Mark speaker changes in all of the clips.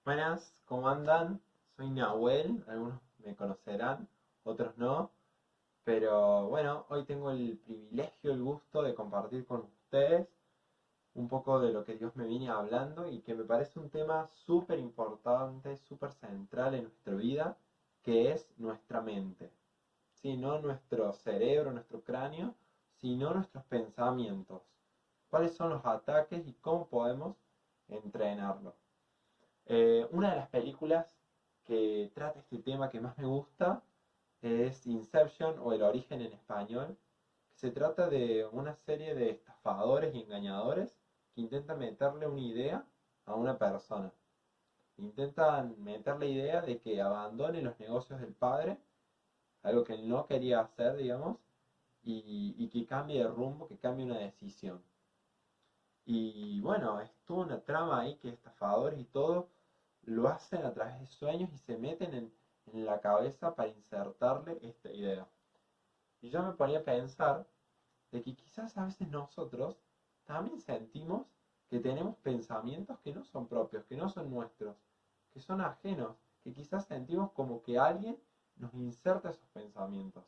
Speaker 1: Buenas, ¿cómo andan? Soy Nahuel, algunos me conocerán, otros no, pero bueno, hoy tengo el privilegio, el gusto de compartir con ustedes un poco de lo que Dios me viene hablando y que me parece un tema súper importante, súper central en nuestra vida, que es nuestra mente. Sí, no nuestro cerebro, nuestro cráneo, sino nuestros pensamientos. ¿Cuáles son los ataques y cómo podemos entrenarlos? Una de las películas que trata este tema que más me gusta es Inception o El origen en español, que se trata de una serie de estafadores y engañadores que intentan meterle una idea a una persona. Intentan meter la idea de que abandone los negocios del padre, algo que él no quería hacer, digamos, y que cambie de rumbo, que cambie una decisión. Y bueno, es toda una trama ahí que estafadores y todo lo hacen a través de sueños y se meten en la cabeza para insertarle esta idea. Y yo me ponía a pensar de que quizás a veces nosotros también sentimos que tenemos pensamientos que no son propios, que no son nuestros, que son ajenos, que quizás sentimos como que alguien nos inserta esos pensamientos.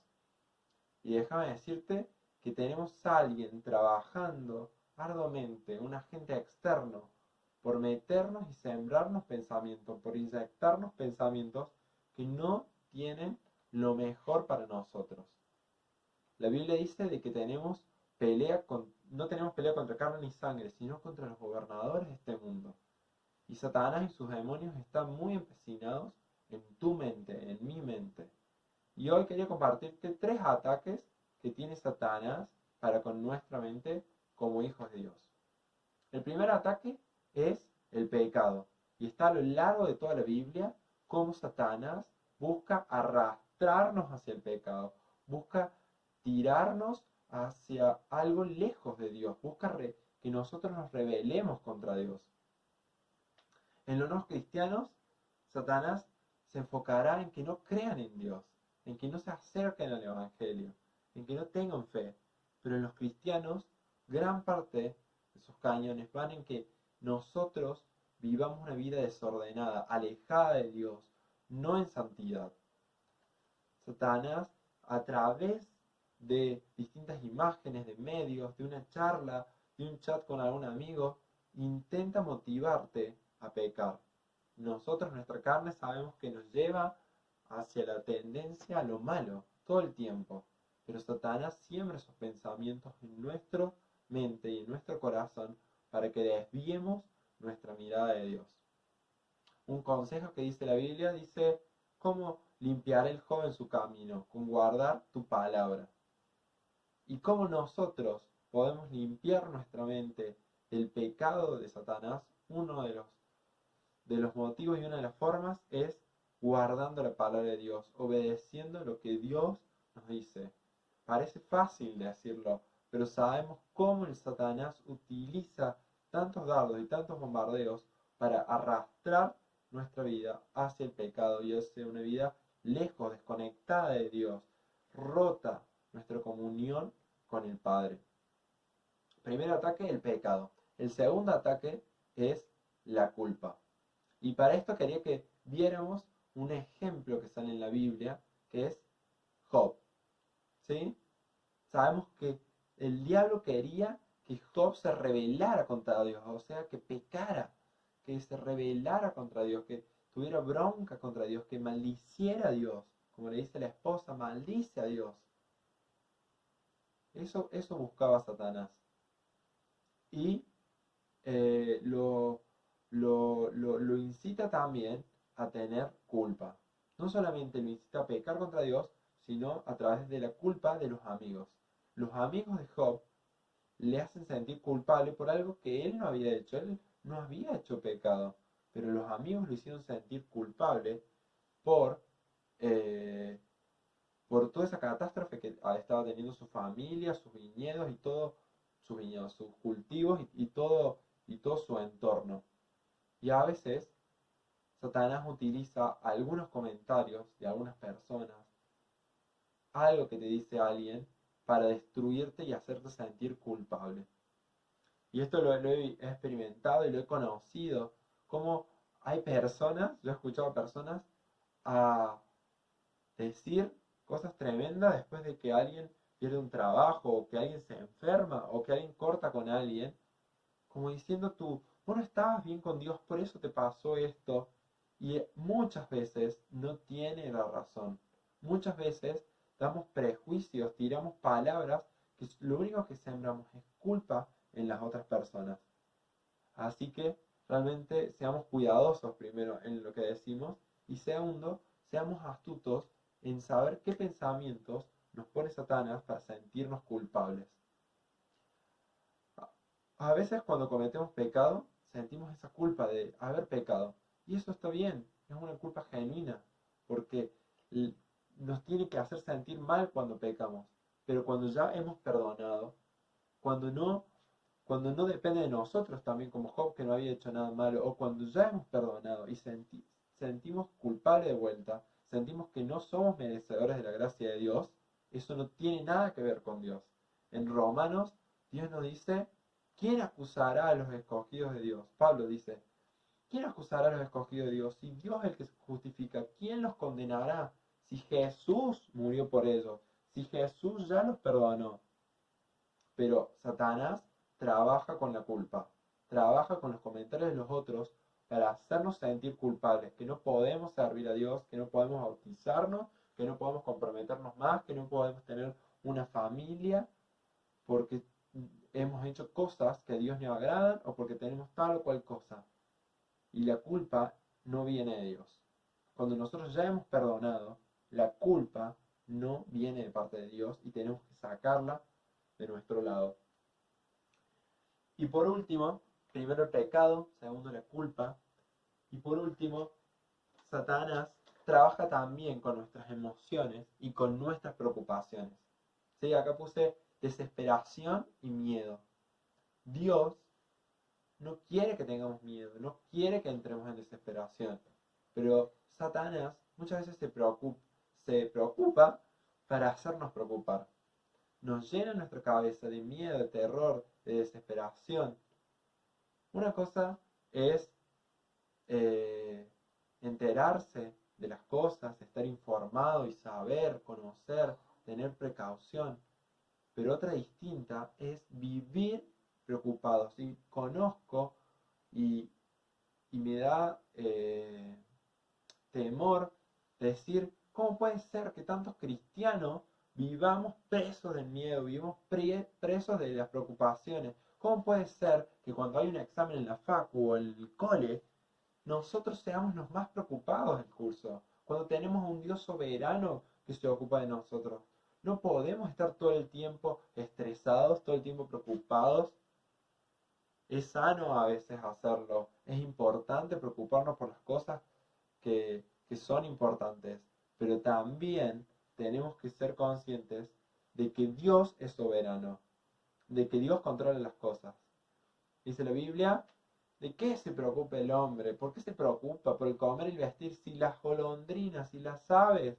Speaker 1: Y déjame decirte que tenemos a alguien trabajando arduamente, un agente externo, por meternos y sembrarnos pensamientos, por inyectarnos pensamientos que no tienen lo mejor para nosotros. La Biblia dice de que no tenemos pelea contra carne ni sangre, sino contra los gobernadores de este mundo. Y Satanás y sus demonios están muy empecinados en tu mente, en mi mente. Y hoy quería compartirte tres ataques que tiene Satanás para con nuestra mente como hijos de Dios. El primer ataque es el pecado. Y está a lo largo de toda la Biblia cómo Satanás busca arrastrarnos hacia el pecado, busca tirarnos hacia algo lejos de Dios, busca que nosotros nos rebelemos contra Dios. En los no cristianos, Satanás se enfocará en que no crean en Dios, en que no se acerquen al Evangelio, en que no tengan fe. Pero en los cristianos, gran parte de sus cañones van en que nosotros vivamos una vida desordenada, alejada de Dios, no en santidad. Satanás, a través de distintas imágenes, de medios, de una charla, de un chat con algún amigo, intenta motivarte a pecar. Nosotros, nuestra carne, sabemos que nos lleva hacia la tendencia a lo malo todo el tiempo. Pero Satanás siembra esos pensamientos en nuestra mente y en nuestro corazón para que desviemos nuestra mirada de Dios. Un consejo que dice la Biblia dice, ¿cómo limpiará el joven su camino? Con guardar tu palabra. ¿Y cómo nosotros podemos limpiar nuestra mente del pecado de Satanás? Uno de los motivos y una de las formas es guardando la palabra de Dios, obedeciendo lo que Dios nos dice. Parece fácil decirlo, pero sabemos cómo el Satanás utiliza tantos dardos y tantos bombardeos para arrastrar nuestra vida hacia el pecado y hacia una vida lejos, desconectada de Dios, rota nuestra comunión con el Padre. Primer ataque, el pecado. El segundo ataque es la culpa. Y para esto quería que viéramos un ejemplo que sale en la Biblia, que es Job. ¿Sí? Sabemos que el diablo quería que Job se rebelara contra Dios, o sea, que pecara, que se rebelara contra Dios, que tuviera bronca contra Dios, que maldiciera a Dios. Como le dice la esposa, maldice a Dios. Eso buscaba Satanás. Y lo incita también a tener culpa. No solamente lo incita a pecar contra Dios, sino a través de la culpa de los amigos. Los amigos de Job le hacen sentir culpable por algo que él no había hecho. Él no había hecho pecado, pero los amigos lo hicieron sentir culpable por, eh, por toda esa catástrofe que estaba teniendo su familia, sus viñedos y todo, sus viñedos, sus cultivos y todo su entorno. Y a veces Satanás utiliza algunos comentarios de algunas personas, algo que te dice alguien, para destruirte y hacerte sentir culpable. Y esto lo he experimentado y lo he conocido, como Hay personas, yo he escuchado personas a decir cosas tremendas después de que alguien pierde un trabajo, o que alguien se enferma, o que alguien corta con alguien, como diciendo tú, vos no estabas bien con Dios, por eso te pasó esto. Y muchas veces no tiene la razón. Muchas veces damos prejuicios, tiramos palabras que lo único que sembramos es culpa en las otras personas. Así que realmente seamos cuidadosos primero en lo que decimos y segundo, seamos astutos en saber qué pensamientos nos pone Satanás para sentirnos culpables. A veces cuando cometemos pecado, sentimos esa culpa de haber pecado. Y eso está bien, es una culpa genuina, porque nos tiene que hacer sentir mal cuando pecamos. Pero cuando ya hemos perdonado, cuando no, cuando no depende de nosotros también, como Job que no había hecho nada malo, o cuando ya hemos perdonado y sentimos culpable de vuelta, sentimos que no somos merecedores de la gracia de Dios, eso no tiene nada que ver con Dios. En Romanos, Dios nos dice, ¿quién acusará a los escogidos de Dios? Pablo dice, ¿quién acusará a los escogidos de Dios? Si Dios es el que se justifica, ¿quién los condenará? Si Jesús murió por ellos, si Jesús ya los perdonó. Pero Satanás trabaja con la culpa, trabaja con los comentarios de los otros para hacernos sentir culpables, que no podemos servir a Dios, que no podemos bautizarnos, que no podemos comprometernos más, que no podemos tener una familia, porque hemos hecho cosas que a Dios no agradan o porque tenemos tal o cual cosa. Y la culpa no viene de Dios. Cuando nosotros ya hemos perdonado, la culpa no viene de parte de Dios y tenemos que sacarla de nuestro lado. Y por último, primero el pecado, segundo la culpa, y por último, Satanás trabaja también con nuestras emociones y con nuestras preocupaciones. ¿Sí? Acá puse desesperación y miedo. Dios no quiere que tengamos miedo, no quiere que entremos en desesperación, pero Satanás muchas veces se preocupa para hacernos preocupar. Nos llena nuestra cabeza de miedo, de terror, de desesperación. Una cosa es eh, enterarse de las cosas, estar informado y saber, conocer, tener precaución. Pero otra distinta es vivir preocupado. Si conozco y, y me da temor decir, ¿cómo puede ser que tantos cristianos vivamos presos del miedo, vivamos presos de las preocupaciones? ¿Cómo puede ser que cuando hay un examen en la facu o en el cole, nosotros seamos los más preocupados del curso? Cuando tenemos un Dios soberano que se ocupa de nosotros. No podemos estar todo el tiempo estresados, todo el tiempo preocupados. Es sano a veces hacerlo. Es importante preocuparnos por las cosas que son importantes, pero también tenemos que ser conscientes de que Dios es soberano, de que Dios controla las cosas. Dice la Biblia, ¿de qué se preocupa el hombre? ¿Por qué se preocupa por el comer y el vestir si las golondrinas, si las aves,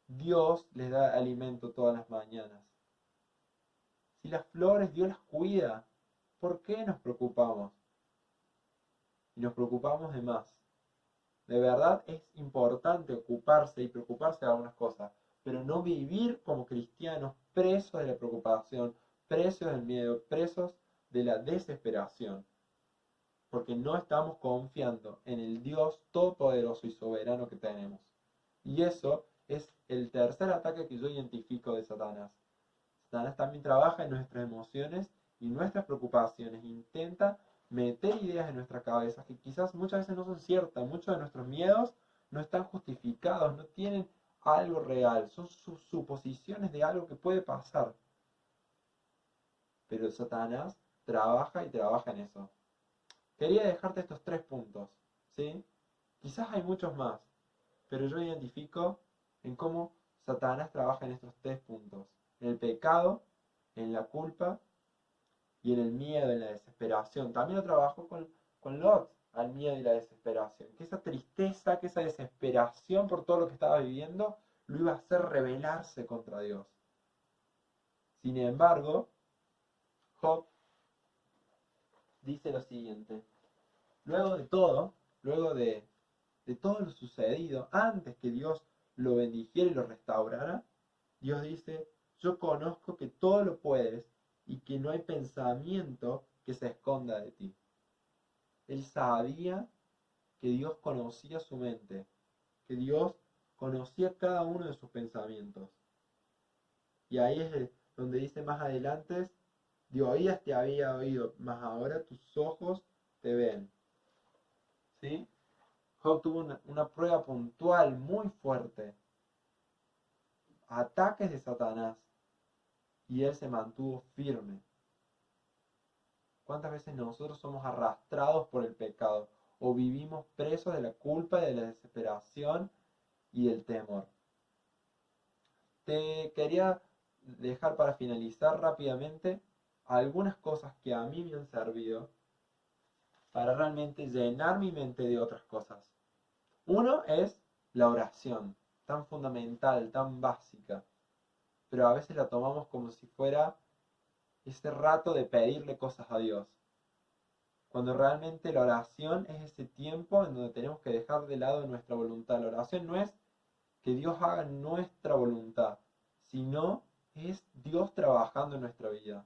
Speaker 1: Dios les da alimento todas las mañanas? Si las flores Dios las cuida, ¿por qué nos preocupamos? Y nos preocupamos de más. De verdad es importante ocuparse y preocuparse de algunas cosas, pero no vivir como cristianos presos de la preocupación, presos del miedo, presos de la desesperación, porque no estamos confiando en el Dios todopoderoso y soberano que tenemos. Y eso es el tercer ataque que yo identifico de Satanás. Satanás también trabaja en nuestras emociones y nuestras preocupaciones, intenta meter ideas en nuestra cabeza que quizás muchas veces no son ciertas, muchos de nuestros miedos no están justificados, no tienen algo real, son sus suposiciones de algo que puede pasar. Pero Satanás trabaja y trabaja en eso. Quería dejarte estos 3 puntos, ¿sí? Quizás hay muchos más, pero yo identifico en cómo Satanás trabaja en estos 3 puntos. En el pecado, en la culpa y en el miedo, en la desesperación. También lo trabajó con Lot, al miedo y la desesperación. Que esa tristeza, que esa desesperación por todo lo que estaba viviendo, lo iba a hacer rebelarse contra Dios. Sin embargo, Job dice lo siguiente: Luego de todo, luego de todo lo sucedido, antes que Dios lo bendijera y lo restaurara, Dios dice, yo conozco que todo lo puedes y que no hay pensamiento que se esconda de ti. Él sabía que Dios conocía su mente, que Dios conocía cada uno de sus pensamientos. Y ahí es donde dice más adelante, de oídas te había oído, mas ahora tus ojos te ven. ¿Sí? Job tuvo una prueba puntual muy fuerte, ataques de Satanás, y él se mantuvo firme. ¿Cuántas veces nosotros somos arrastrados por el pecado o vivimos presos de la culpa, de la desesperación y del temor? Te quería dejar para finalizar rápidamente algunas cosas que a mí me han servido para realmente llenar mi mente de otras cosas. Uno es la oración, tan fundamental, tan básica, pero a veces la tomamos como si fuera ese rato de pedirle cosas a Dios, cuando realmente la oración es ese tiempo en donde tenemos que dejar de lado nuestra voluntad. La oración no es que Dios haga nuestra voluntad, sino es Dios trabajando en nuestra vida.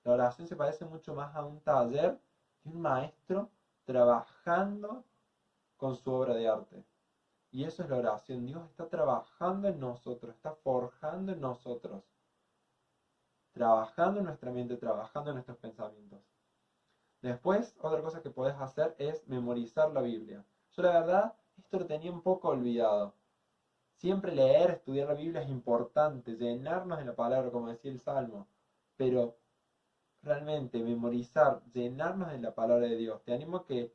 Speaker 1: La oración se parece mucho más a un taller de un maestro trabajando con su obra de arte. Y eso es la oración. Dios está trabajando en nosotros, está forjando en nosotros, trabajando en nuestra mente, trabajando en nuestros pensamientos. Después, otra cosa que podés hacer es memorizar la Biblia. Yo la verdad, esto lo tenía un poco olvidado. Siempre leer, estudiar la Biblia es importante, llenarnos de la palabra, como decía el Salmo. Pero realmente memorizar, llenarnos de la palabra de Dios. Te animo a que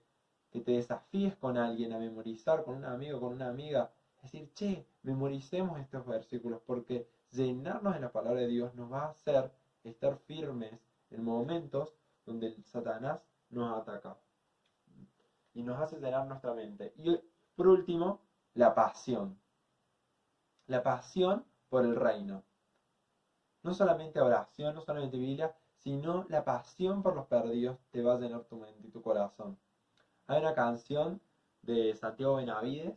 Speaker 1: te desafíes con alguien a memorizar, con un amigo, con una amiga. Decir, che, memoricemos estos versículos, porque llenarnos de la palabra de Dios nos va a hacer estar firmes en momentos donde el Satanás nos ataca y nos hace llenar nuestra mente. Y por último, la pasión. La pasión por el reino. No solamente oración, no solamente Biblia, sino la pasión por los perdidos te va a llenar tu mente y tu corazón. Hay una canción de Santiago Benavides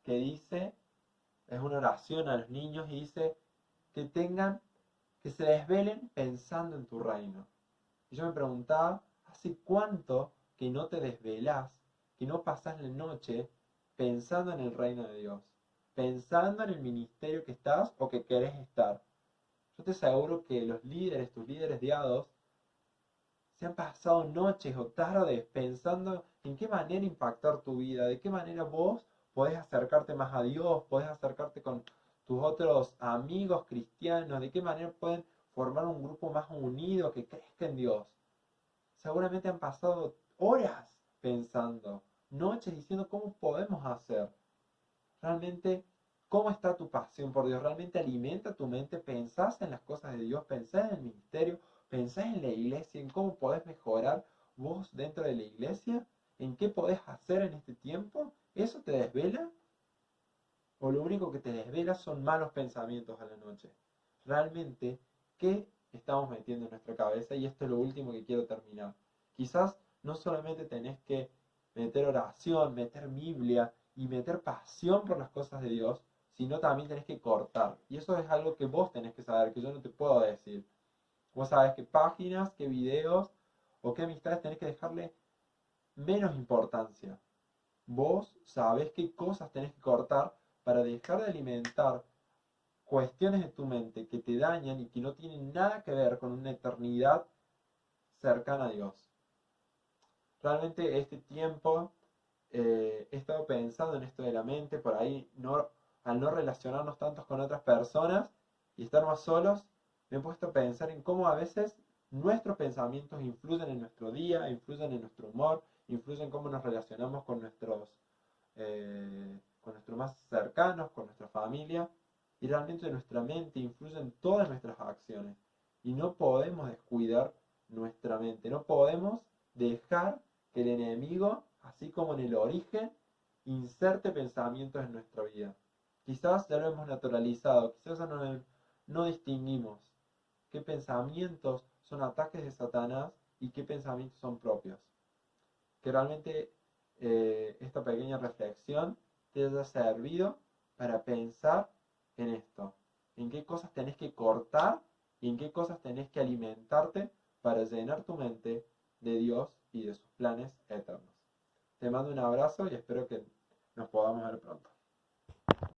Speaker 1: que dice, es una oración a los niños y dice que tengan, que se desvelen pensando en tu reino. Y yo me preguntaba, ¿hace cuánto que no te desvelás, que no pasás la noche pensando en el reino de Dios? Pensando en el ministerio que estás o que querés estar. Yo te aseguro que los líderes, tus líderes guiados, se han pasado noches o tardes pensando en qué manera impactar tu vida, de qué manera vos podés acercarte más a Dios, podés acercarte con tus otros amigos cristianos, de qué manera pueden formar un grupo más unido que crezca en Dios. Seguramente han pasado horas pensando, noches diciendo cómo podemos hacer. Realmente, ¿cómo está tu pasión por Dios? ¿Realmente alimenta tu mente? ¿Pensás en las cosas de Dios? ¿Pensás en el ministerio? ¿Pensás en la iglesia? ¿En cómo podés mejorar vos dentro de la iglesia? ¿En qué podés hacer en este tiempo? ¿Eso te desvela? ¿O lo único que te desvela son malos pensamientos a la noche? Realmente, ¿qué estamos metiendo en nuestra cabeza? Y esto es lo último que quiero terminar. Quizás no solamente tenés que meter oración, meter Biblia y meter pasión por las cosas de Dios, sino también tenés que cortar. Y eso es algo que vos tenés que saber, que yo no te puedo decir. Vos sabés qué páginas, qué videos o qué amistades tenés que dejarle menos importancia. Vos sabés qué cosas tenés que cortar para dejar de alimentar cuestiones de tu mente que te dañan y que no tienen nada que ver con una eternidad cercana a Dios. Realmente este tiempo he estado pensando en esto de la mente, por ahí al no relacionarnos tantos con otras personas y estar más solos, me he puesto a pensar en cómo a veces nuestros pensamientos influyen en nuestro día, influyen en nuestro humor, influyen en cómo nos relacionamos con nuestros más cercanos, con nuestra familia, y realmente nuestra mente influye en todas nuestras acciones. Y no podemos descuidar nuestra mente, no podemos dejar que el enemigo, así como en el origen, inserte pensamientos en nuestra vida. Quizás ya lo hemos naturalizado, quizás ya no distinguimos qué pensamientos son ataques de Satanás y qué pensamientos son propios. Que realmente esta pequeña reflexión te haya servido para pensar en esto, en qué cosas tenés que cortar y en qué cosas tenés que alimentarte para llenar tu mente de Dios y de sus planes eternos. Te mando un abrazo y espero que nos podamos ver pronto.